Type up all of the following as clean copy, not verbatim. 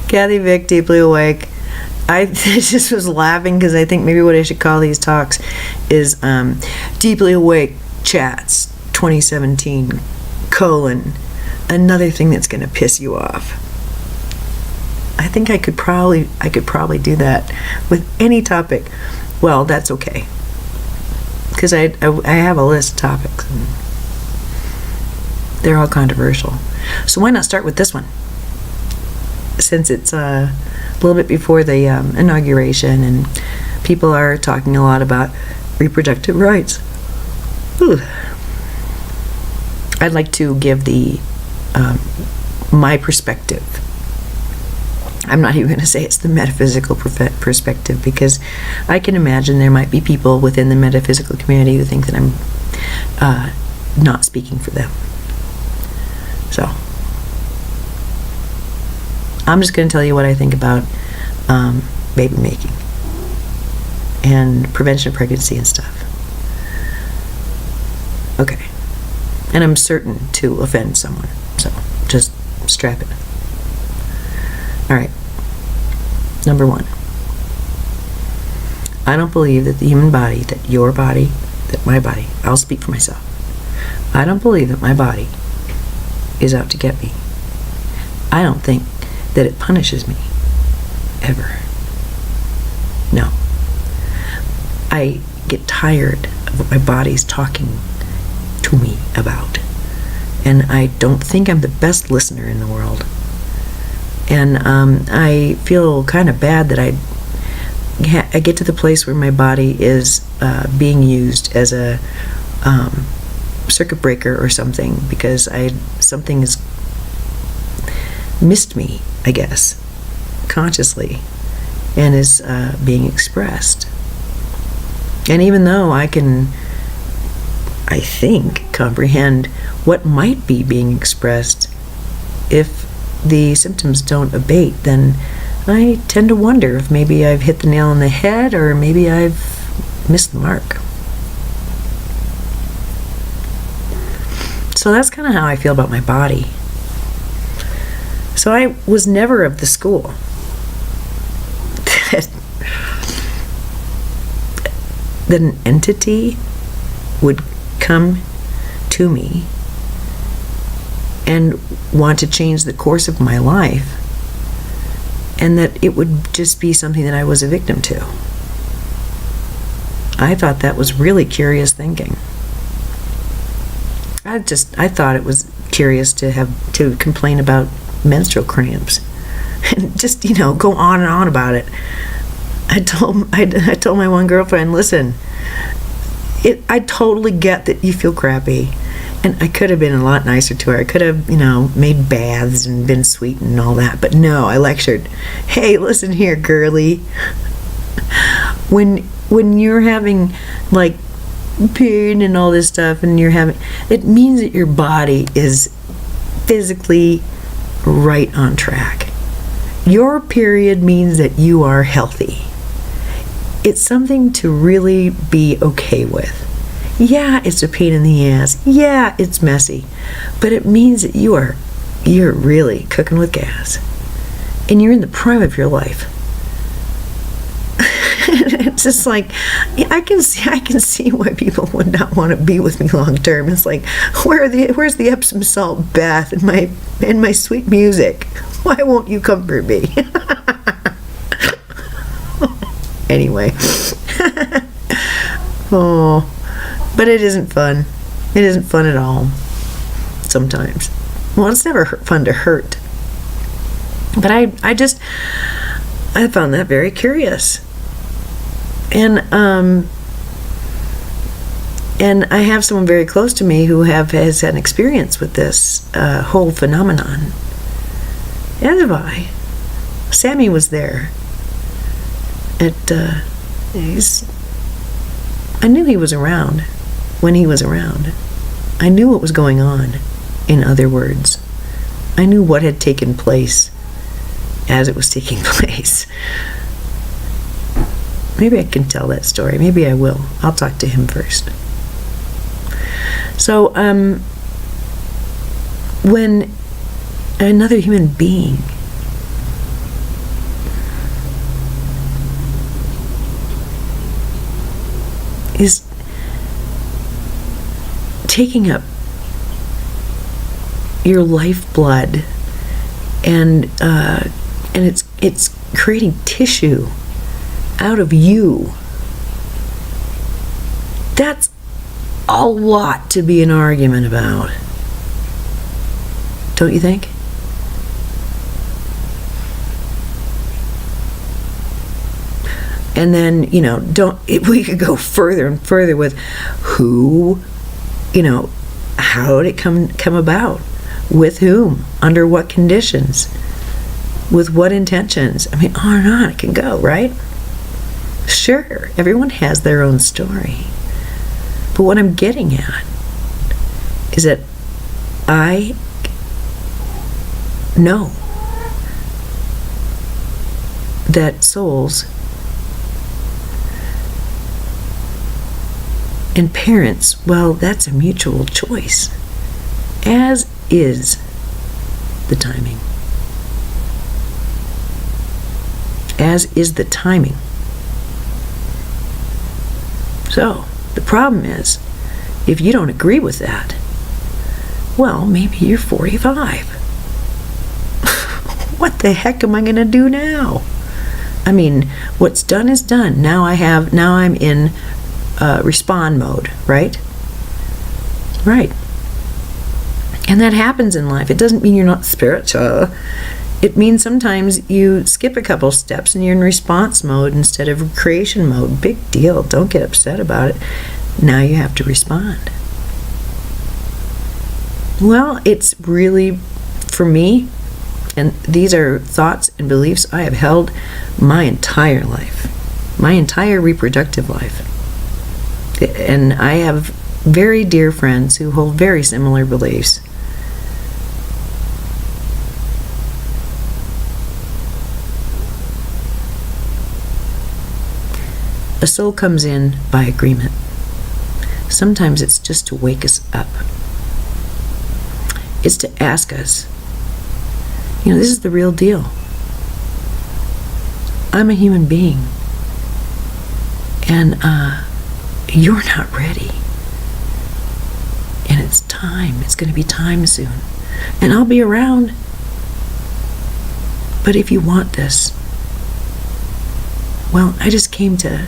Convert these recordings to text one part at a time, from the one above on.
Kathy Vick, Deeply Awake. I just was laughing because I think maybe what I should call these talks is Deeply Awake Chats 2017, another thing that's going to piss you off. I think I could probably do that with any topic. Well, that's okay. Because I have a list of topics. And they're all controversial. So why not start with this one? Since it's a little bit before the inauguration and people are talking a lot about reproductive rights. Ooh. I'd like to give my perspective. I'm not even going to say it's the metaphysical perspective, because I can imagine there might be people within the metaphysical community who think that I'm not speaking for them. So, I'm just going to tell you what I think about baby making and prevention of pregnancy and stuff. Okay. And I'm certain to offend someone, so just strap it. All right. Number one. I don't believe that the human body, that your body, that my body, I'll speak for myself. I don't believe that my body is out to get me. I don't think that it punishes me. Ever. No. I get tired of what my body's talking to me about. And I don't think I'm the best listener in the world. And I feel kind of bad that I get to the place where my body is being used as a circuit breaker or something, because something has missed me, I guess, consciously, and is being expressed. And even though I can, I think, comprehend what might be being expressed, if the symptoms don't abate, then I tend to wonder if maybe I've hit the nail on the head, or maybe I've missed the mark. So that's kind of how I feel about my body. So I was never of the school that an entity would come to me and want to change the course of my life, and that it would just be something that I was a victim to. I thought that was really curious thinking. I thought it was curious to have to complain about menstrual cramps and just, go on and on about it. I told my one girlfriend, listen, I totally get that you feel crappy. And I could have been a lot nicer to her. I could have, made baths and been sweet and all that. But no, I lectured, hey, listen here, girlie. When you're having, like, pain and all this stuff, and it means that your body is physically right on track. Your period means that you are healthy. It's something to really be okay with. Yeah, it's a pain in the ass. Yeah, it's messy. But it means that you're really cooking with gas. And you're in the prime of your life. It's just like, I can see why people would not want to be with me long term. It's like, where's the Epsom salt bath and my sweet music? Why won't you comfort me? Anyway. Oh. But it isn't fun. It isn't fun at all. Sometimes. Well, it's never fun to hurt. But I found that very curious. And I have someone very close to me who has had an experience with this whole phenomenon. As have I. Sammy was there. I knew he was around when he was around. I knew what was going on, in other words. I knew what had taken place as it was taking place. Maybe I can tell that story. Maybe I will. I'll talk to him first. So, when another human being is taking up your lifeblood, and it's creating tissue out of you. That's a lot to be an argument about, don't you think? And then, we could go further and further with who, how did it come about? With whom? Under what conditions? With what intentions? I mean, on and on it can go, right? Sure, everyone has their own story. But what I'm getting at is that I know that souls and parents, well, that's a mutual choice, as is the timing. As is the timing. So, the problem is, if you don't agree with that, well, maybe you're 45. What the heck am I going to do now? I mean, what's done is done. Now I'm in respond mode, right? Right. And that happens in life. It doesn't mean you're not spiritual. It means sometimes you skip a couple steps and you're in response mode instead of creation mode. Big deal. Don't get upset about it. Now you have to respond. Well, it's really, for me, and these are thoughts and beliefs I have held my entire life, my entire reproductive life. And I have very dear friends who hold very similar beliefs. A soul comes in by agreement. Sometimes it's just to wake us up. It's to ask us, this is the real deal. I'm a human being. And you're not ready. And it's time. It's going to be time soon. And I'll be around. But if you want this, well, I just came to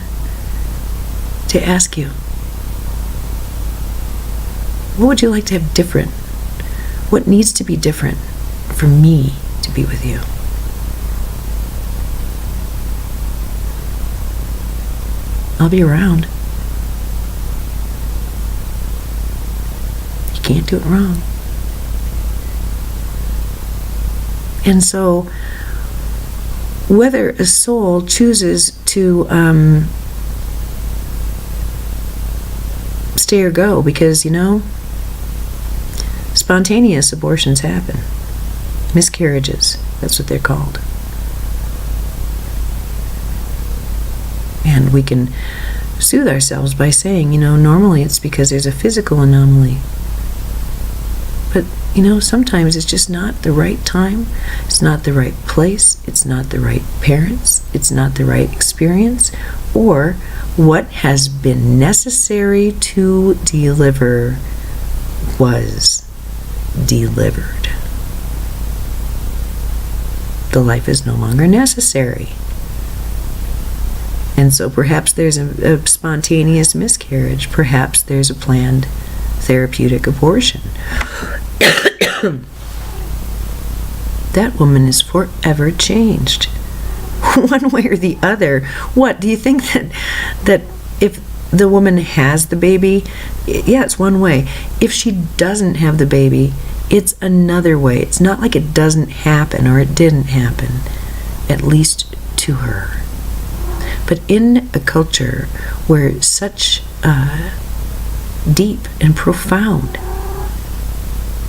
ask you, what would you like to have different? What needs to be different for me to be with you? I'll be around. You can't do it wrong. And so, whether a soul chooses to stay or go, because spontaneous abortions happen. Miscarriages, that's what they're called. And we can soothe ourselves by saying, normally it's because there's a physical anomaly. But, sometimes it's just not the right time. It's not the right place. It's not the right parents. It's not the right experience. Or what has been necessary to deliver was delivered. The life is no longer necessary. And so perhaps there's a spontaneous miscarriage. Perhaps there's a planned therapeutic abortion. That woman is forever changed. One way or the other. What, do you think that if the woman has the baby, yeah, it's one way. If she doesn't have the baby, it's another way. It's not like it doesn't happen or it didn't happen, at least to her. But in a culture where such deep and profound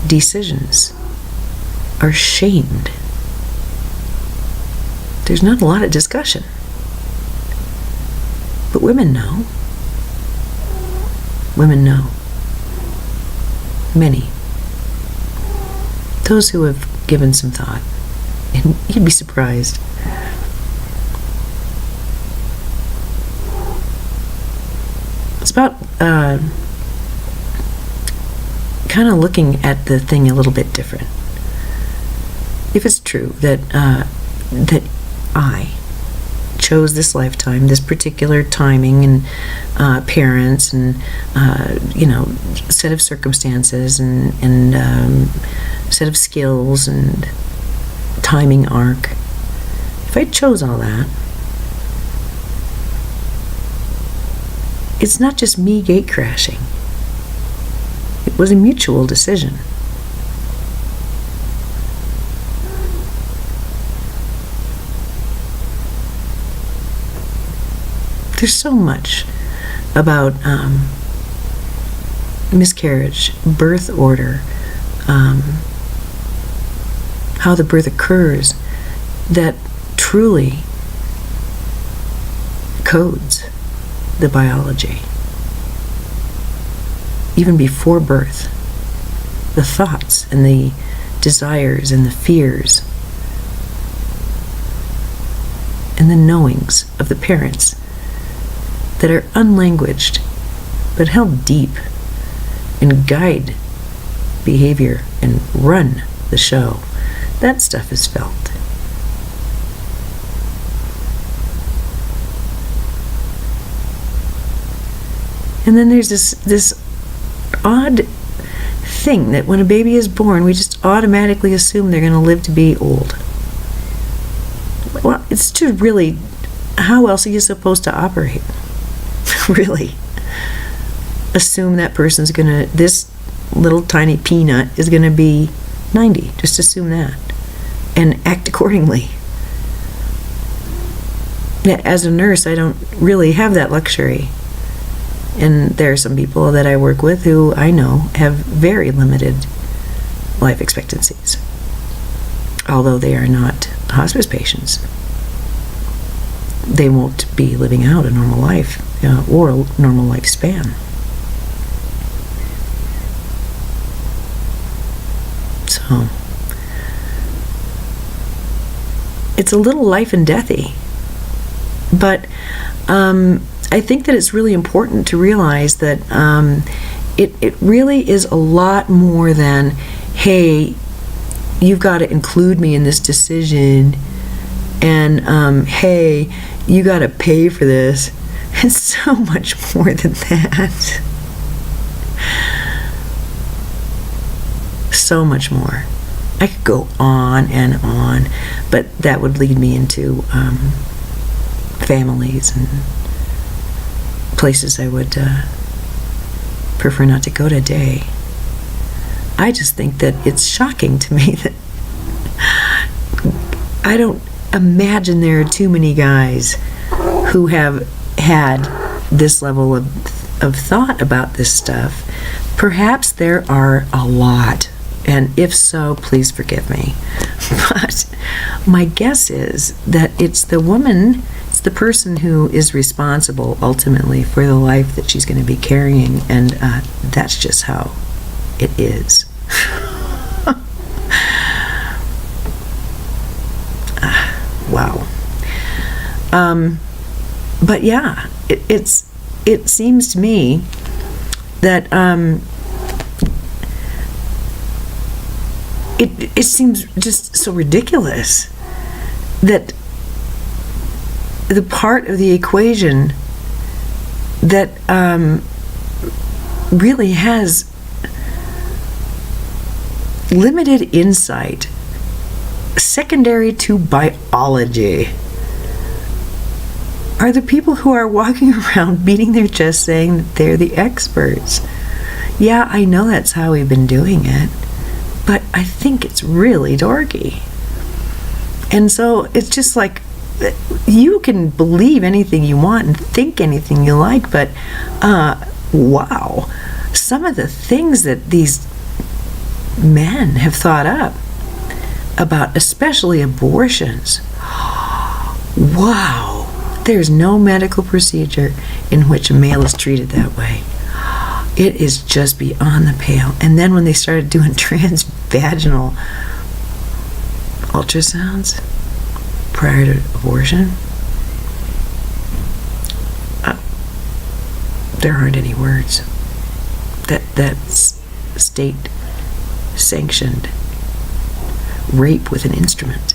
decisions are shamed, there's not a lot of discussion. But women know. Women know. Many. Those who have given some thought. And you'd be surprised. about kind of looking at the thing a little bit different. If it's true that that I chose this lifetime, this particular timing and parents and set of circumstances and set of skills and timing arc, if I chose all that, it's not just me gate crashing. It was a mutual decision. There's so much about miscarriage, birth order, how the birth occurs, that truly codes the biology. Even before birth, the thoughts and the desires and the fears and the knowings of the parents that are unlanguaged but held deep and guide behavior and run the show. That stuff is felt. And then there's this odd thing that when a baby is born, we just automatically assume they're going to live to be old. Well, it's just really, how else are you supposed to operate? Really? Assume that person's this little tiny peanut is going to be 90. Just assume that. And act accordingly. As a nurse, I don't really have that luxury. And there are some people that I work with who I know have very limited life expectancies, although they are not hospice patients. They won't be living out a normal life or a normal lifespan. So it's a little life and deathy, but I think that it's really important to realize that it really is a lot more than, hey, you've got to include me in this decision, and hey, you got to pay for this. It's so much more than that. So much more. I could go on and on, but that would lead me into families and places I would prefer not to go today. I just think that it's shocking to me that I don't imagine there are too many guys who have had this level of thought about this stuff. Perhaps there are a lot, and if so, please forgive me. But my guess is that it's the woman, it's the person who is responsible ultimately for the life that she's going to be carrying, and that's just how it is. Wow. But yeah, it seems to me that it seems just so ridiculous that the part of the equation that really has limited insight, secondary to biology, are the people who are walking around beating their chest saying that they're the experts. Yeah, I know that's how we've been doing it, but I think it's really dorky. And so it's just like, you can believe anything you want and think anything you like, but wow, some of the things that these men have thought up about, especially abortions, wow, there's no medical procedure in which a male is treated that way. It is just beyond the pale. And then when they started doing transvaginal ultrasounds prior to abortion, There aren't any words. That's state-sanctioned rape with an instrument.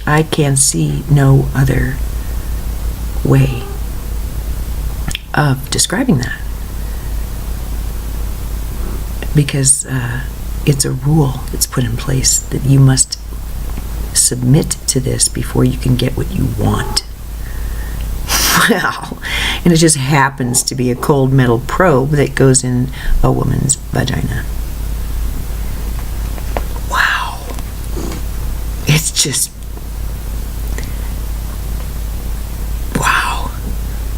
I can see no other way of describing that, because it's a rule that's put in place that you must submit to this before you can get what you want. Well, and it just happens to be a cold metal probe that goes in a woman's vagina. Wow. It's just, wow.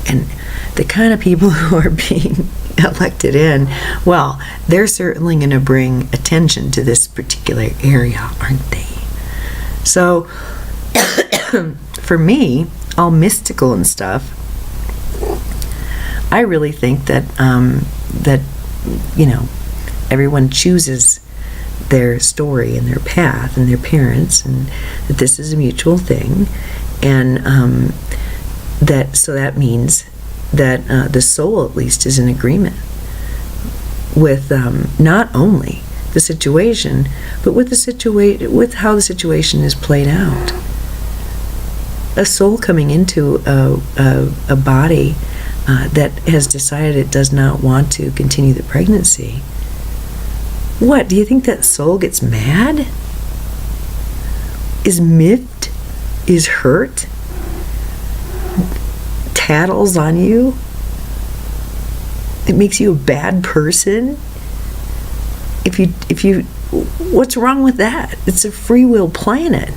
And the kind of people who are being elected in, well, they're certainly going to bring attention to this particular area, aren't they? So, for me, all mystical and stuff, I really think that everyone chooses their story and their path and their parents, and that this is a mutual thing, and that means that the soul, at least, is in agreement with not only the situation, but with how the situation is played out. A soul coming into a body that has decided it does not want to continue the pregnancy. What, do you think that soul gets mad? Is miffed? Is hurt? Tattles on you? It makes you a bad person? If you, what's wrong with that? It's a free will planet.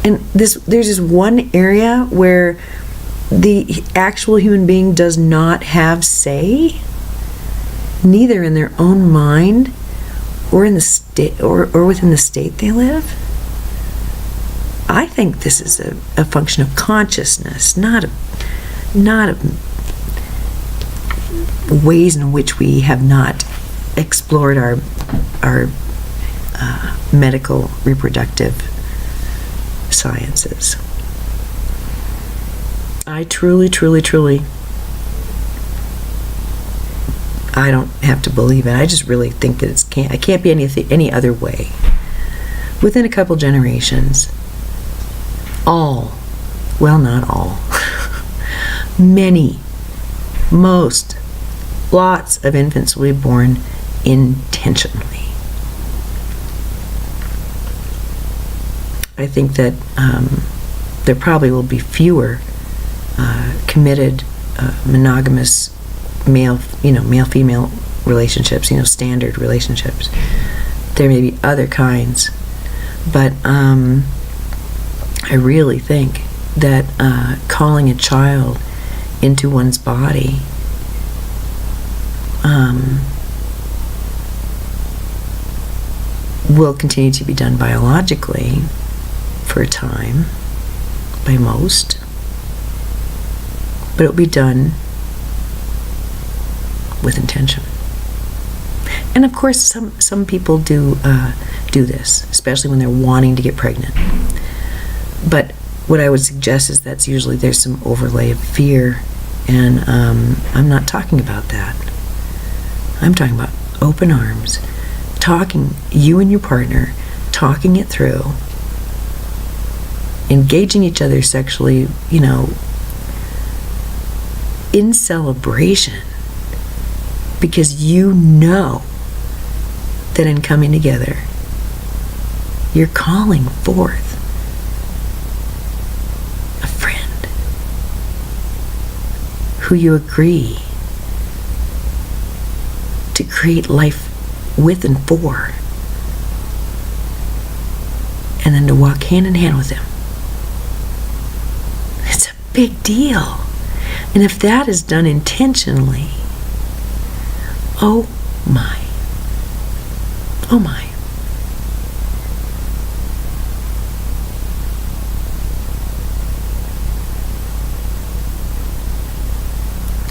And there's this one area where the actual human being does not have say, neither in their own mind or in the state or within the state they live. I think this is a function of consciousness, not ways in which we have not explored our medical reproductive sciences. I truly, I don't have to believe it. I just really think that it can't be any other way. Within a couple generations, not all, lots of infants will be born intentionally. I think that there probably will be fewer committed monogamous male-female relationships, standard relationships. There may be other kinds, but I really think that calling a child into one's body will continue to be done biologically for a time by most, but it'll be done with intention. And of course, some people do this, especially when they're wanting to get pregnant. But what I would suggest is that's usually there's some overlay of fear, and I'm not talking about that. I'm talking about open arms, you and your partner, talking it through, engaging each other sexually, in celebration, because you know that in coming together, you're calling forth a friend who you agree to create life with and for, and then to walk hand in hand with him. It's a big deal. And if that is done intentionally, oh my.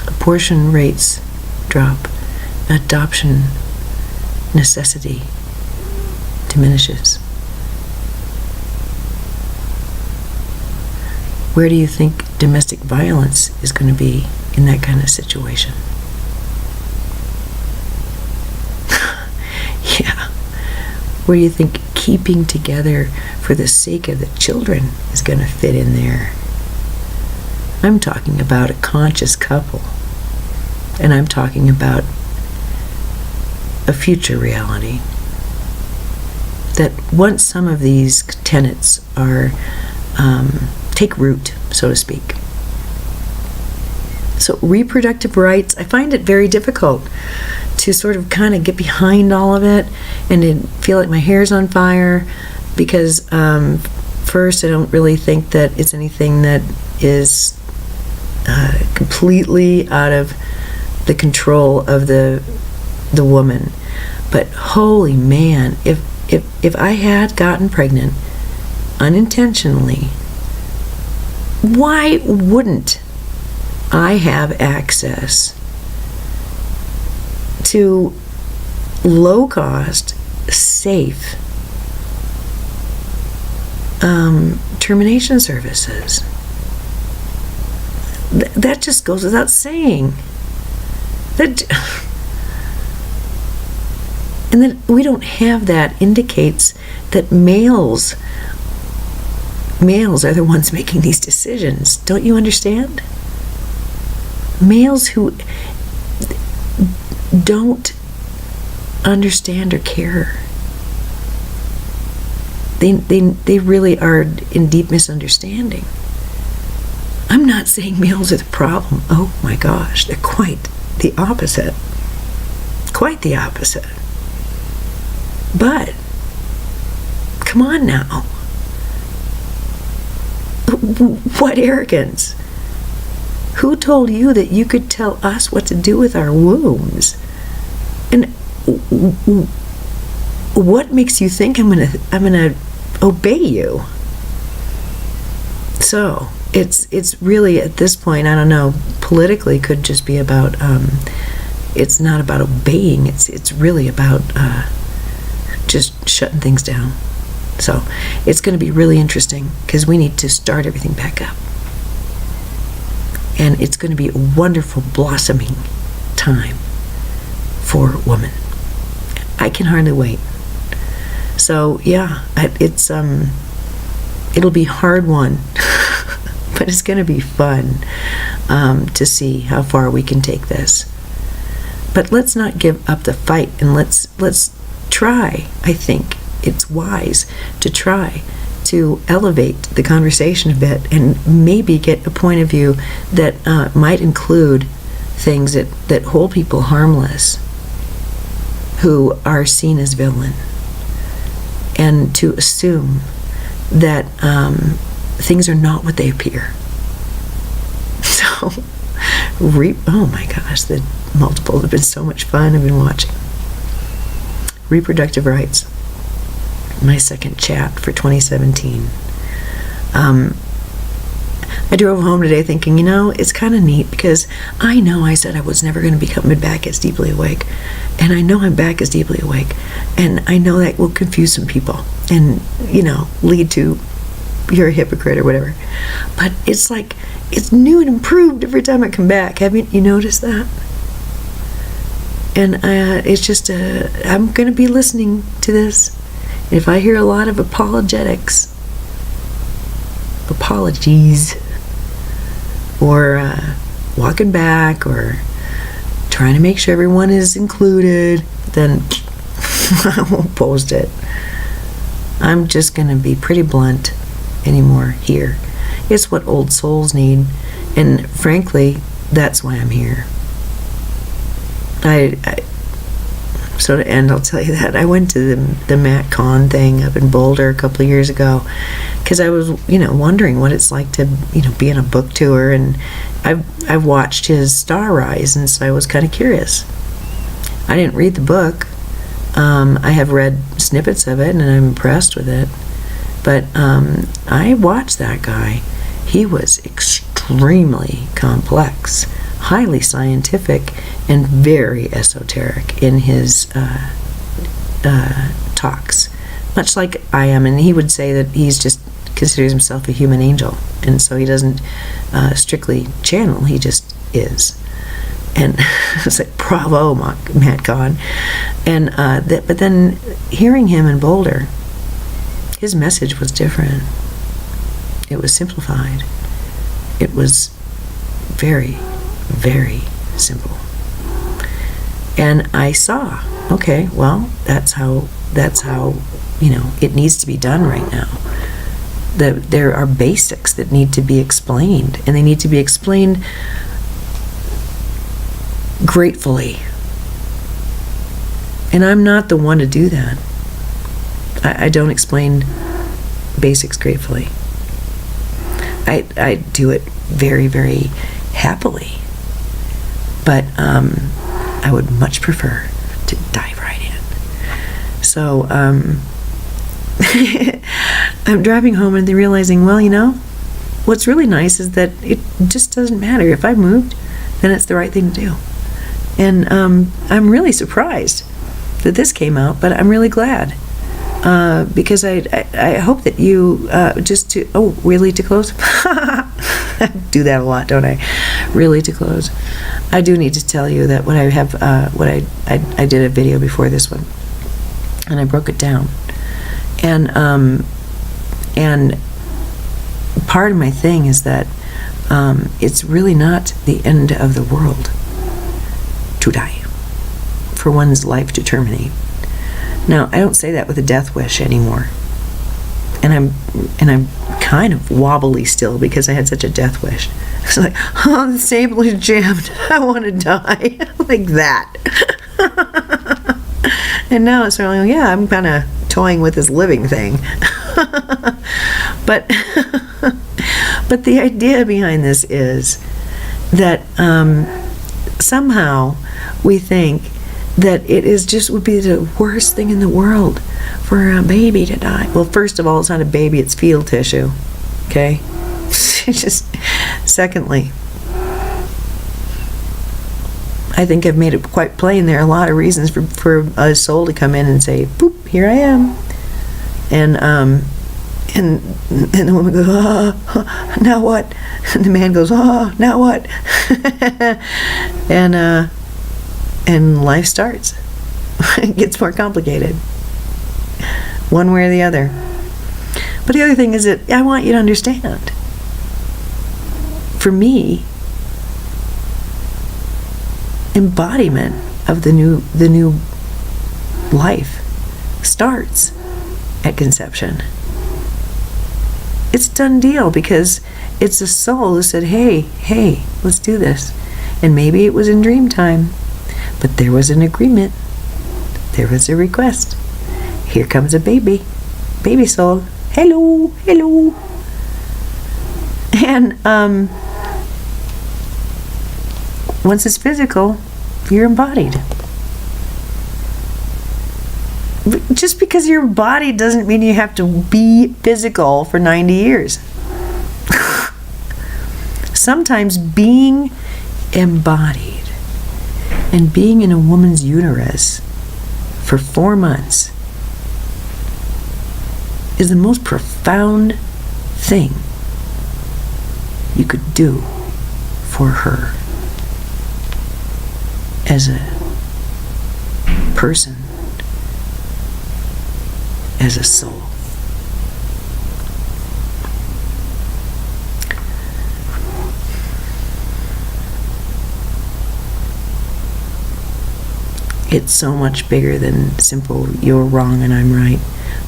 Abortion rates drop. Adoption necessity diminishes. Where do you think domestic violence is going to be in that kind of situation. Yeah. Where you think keeping together for the sake of the children is going to fit in there. I'm talking about a conscious couple. And I'm talking about a future reality. That once some of these tenets are take root, so to speak. So reproductive rights, I find it very difficult to sort of kind of get behind all of it and to feel like my hair's on fire because first, I don't really think that it's anything that is completely out of the control of the woman. But holy man, if I had gotten pregnant unintentionally, why wouldn't I have access to low-cost, safe termination services? That just goes without saying. And that we don't have that indicates that males are the ones making these decisions. Don't you understand? Males who don't understand or care. They really are in deep misunderstanding. I'm not saying males are the problem. Oh my gosh, they're quite the opposite. Quite the opposite. But, come on now. What arrogance. Who told you that you could tell us what to do with our wombs? And what makes you think I'm gonna obey you? So, it's really at this point, I don't know, politically could just be about, it's not about obeying, it's really about just shutting things down. So it's going to be really interesting because we need to start everything back up. And it's going to be a wonderful blossoming time for women. I can hardly wait. So yeah, it'll be hard won, but it's going to be fun to see how far we can take this. But let's not give up the fight, and let's try. I think it's wise to try to elevate the conversation a bit and maybe get a point of view that might include things that hold people harmless who are seen as villain, and to assume that things are not what they appear. So, oh my gosh, the multiples have been so much fun. I've been watching. Reproductive rights. My second chat for 2017. I drove home today thinking, it's kind of neat because I know I said I was never going to become back as deeply awake. And I know I'm back as deeply awake. And I know that will confuse some people and, lead to you're a hypocrite or whatever. But it's like, it's new and improved every time I come back. Haven't you noticed that? And it's just, I'm going to be listening to this. If I hear a lot of apologies, or walking back, or trying to make sure everyone is included, then I won't post it. I'm just going to be pretty blunt anymore here. It's what old souls need, and frankly, that's why I'm here. So to end, I'll tell you that I went to the Matt Kahn thing up in Boulder a couple of years ago because I was, wondering what it's like to, be on a book tour, and I've watched his star rise, and so I was kind of curious. I didn't read the book. I have read snippets of it, and I'm impressed with it. But I watched that guy. He was extremely complex, highly scientific, and very esoteric in his talks, much like I am. And he would say that he's just considers himself a human angel, and so he doesn't strictly channel, he just is. And it's like, bravo, Matt Kahn. And but then hearing him in Boulder, his message was different. It was simplified. It was very, very simple. And I saw, okay, well, that's how it needs to be done right now. There are basics that need to be explained, and they need to be explained gratefully. And I'm not the one to do that. I don't explain basics gratefully. I do it very, very happily. But I would much prefer to dive right in. So I'm driving home and realizing, well, what's really nice is that it just doesn't matter. If I moved, then it's the right thing to do. And I'm really surprised that this came out, but I'm really glad. Because I hope that you really to close? I do that a lot, don't I? Really to close. I do need to tell you that I did a video before this one, and I broke it down. And part of my thing is that it's really not the end of the world to die, for one's life to terminate. Now, I don't say that with a death wish anymore. And I'm kind of wobbly still because I had such a death wish. It's like, oh, the stable is jammed. I want to die. Like that. And now it's really, yeah, I'm kind of toying with this living thing. But the idea behind this is that somehow we think that it would be the worst thing in the world for a baby to die. Well, first of all, it's not a baby, it's fetal tissue. Okay? Secondly, I think I've made it quite plain there are a lot of reasons for a soul to come in and say, boop, here I am. And the woman goes, oh, now what? And the man goes, oh, now what? And life starts. It gets more complicated, one way or the other. But the other thing is that I want you to understand, for me, embodiment of the new life starts at conception. It's a done deal, because it's the soul who said, hey, let's do this. And maybe it was in dream time, but there was an agreement. There was a request. Here comes a baby soul. Hello. And once it's physical, you're embodied. Just because you're embodied doesn't mean you have to be physical for 90 years. Sometimes being embodied and being in a woman's uterus for 4 months is the most profound thing you could do for her as a person, as a soul. It's so much bigger than simple, you're wrong and I'm right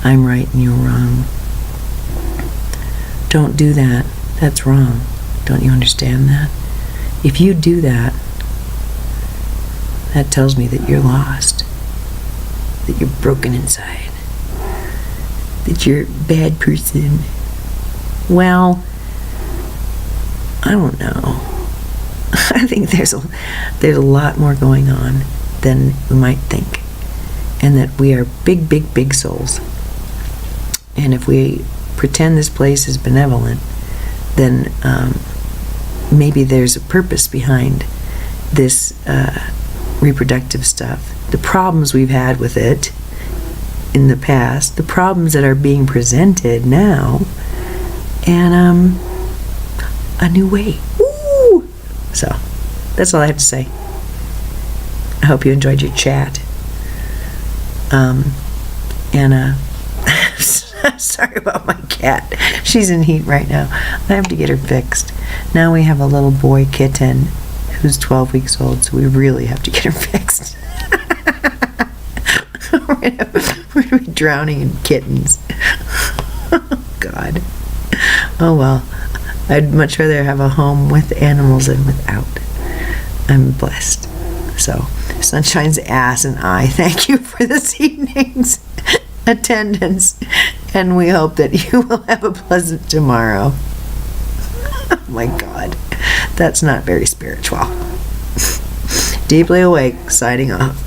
and you're wrong. Don't do that. That's wrong. Don't you understand that? If you do that, that tells me that you're lost, that you're broken inside, that you're a bad person. Well, I don't know. I think there's a lot more going on than we might think, and that we are big souls. And if we pretend this place is benevolent, then maybe there's a purpose behind this reproductive stuff. The problems we've had with it in the past, the problems that are being presented now, and a new way. Woo! So that's all I have to say. I hope you enjoyed your chat. Sorry about my cat. She's in heat right now. I have to get her fixed. Now we have a little boy kitten who's 12 weeks old, so we really have to get her fixed. We're gonna be drowning in kittens. God. Oh well. I'd much rather have a home with animals than without. I'm blessed. So, Sunshine's ass and I thank you for this evening's attendance, and we hope that you will have a pleasant tomorrow. Oh my God, that's not very spiritual. Deeply Awake, signing off.